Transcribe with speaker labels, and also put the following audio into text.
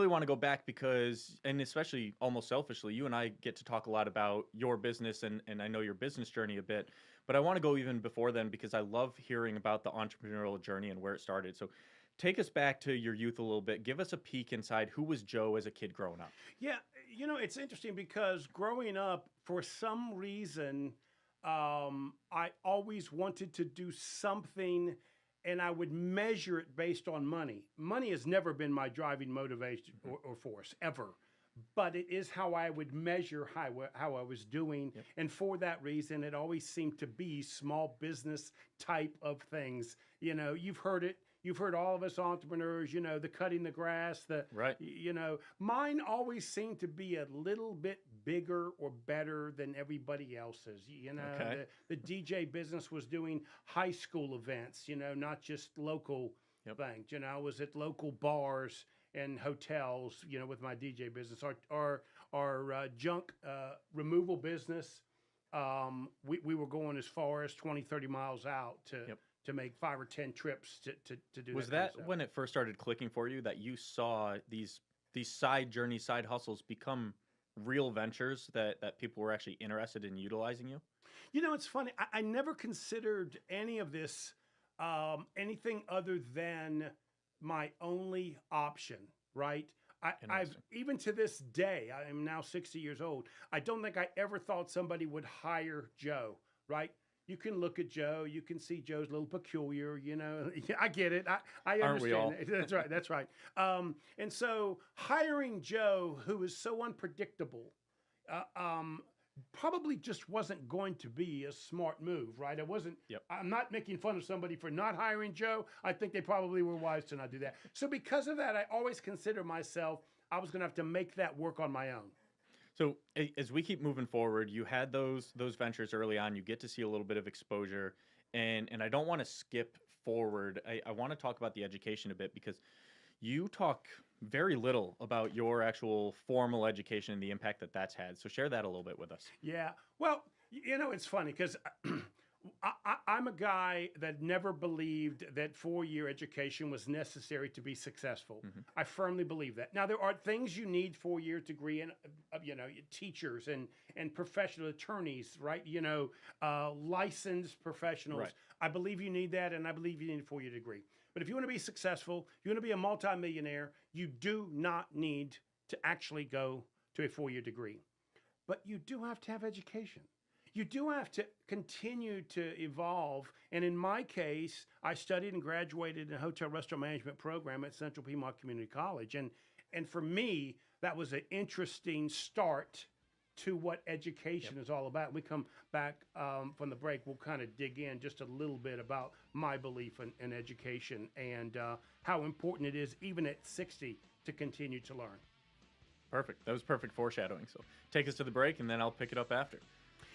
Speaker 1: really want to go back because, and especially almost selfishly, you and I get to talk a lot about your business and I know your business journey a bit, but I want to go even before then because I love hearing about the entrepreneurial journey and where it started. So take us back to your youth a little bit. Give us a peek inside. Who was Joe as a kid growing up?
Speaker 2: Yeah, it's interesting because growing up, for some reason, I always wanted to do something and I would measure it based on money. Money has never been my driving motivation
Speaker 1: Hmm.
Speaker 2: or force, ever. But it is how I would measure how I was doing.
Speaker 1: Yep.
Speaker 2: And for that reason, it always seemed to be small business type of things. You've heard it. You've heard all of us entrepreneurs, the cutting the grass,
Speaker 1: Right.
Speaker 2: mine always seemed to be a little bit bigger or better than everybody else's.
Speaker 1: Okay.
Speaker 2: The DJ business was doing high school events, not just local
Speaker 1: Yep.
Speaker 2: things. I was at local bars and hotels, with my DJ business. Our junk removal business, we were going as far as 20, 30 miles out to
Speaker 1: Yep.
Speaker 2: to make 5 or 10 trips to do
Speaker 1: Was
Speaker 2: that kind of
Speaker 1: that
Speaker 2: stuff.
Speaker 1: when it first started clicking for you that you saw these side journeys, side hustles become real ventures that people were actually interested in utilizing you?
Speaker 2: It's funny. I never considered any of this anything other than my only option, right? I've
Speaker 1: Interesting.
Speaker 2: even to this day, I am now 60 years old. I don't think I ever thought somebody would hire Joe, right? You can look at Joe, you can see Joe's a little peculiar, Yeah, I get it. I
Speaker 1: Aren't we
Speaker 2: understand
Speaker 1: all?
Speaker 2: it. That's right. That's right. And so hiring Joe, who is so unpredictable, uh, um, probably just wasn't going to be a smart move, right?
Speaker 1: Yep.
Speaker 2: I'm not making fun of somebody for not hiring Joe. I think they probably were wise to not do that. So because of that, I always consider myself, I was going to have to make that work on my own.
Speaker 1: So as we keep moving forward, you had those ventures early on. You get to see a little bit of exposure, and I don't want to skip forward. I want to talk about the education a bit because you talk very little about your actual formal education and the impact that that's had. So share that a little bit with us.
Speaker 2: Yeah. Well, it's funny because I'm a guy that never believed that 4-year education was necessary to be successful.
Speaker 1: Hmm.
Speaker 2: I firmly believe that. Now, there are things you need 4-year degree in, teachers and professional attorneys, right? Licensed professionals.
Speaker 1: Right.
Speaker 2: I believe you need that, and I believe you need a 4-year degree. But if you want to be successful, if you want to be a multimillionaire, you do not need to actually go to a 4-year degree. But you do have to have education. You do have to continue to evolve. And in my case, I studied and graduated in a hotel restaurant management program at Central Piedmont Community College. And for me, that was an interesting start to what education
Speaker 1: Yep.
Speaker 2: is all about. When we come back from the break, we'll kind of dig in just a little bit about my belief in education and how important it is, even at 60, to continue to learn.
Speaker 1: Perfect. That was perfect foreshadowing. So take us to the break, and then I'll pick it up after.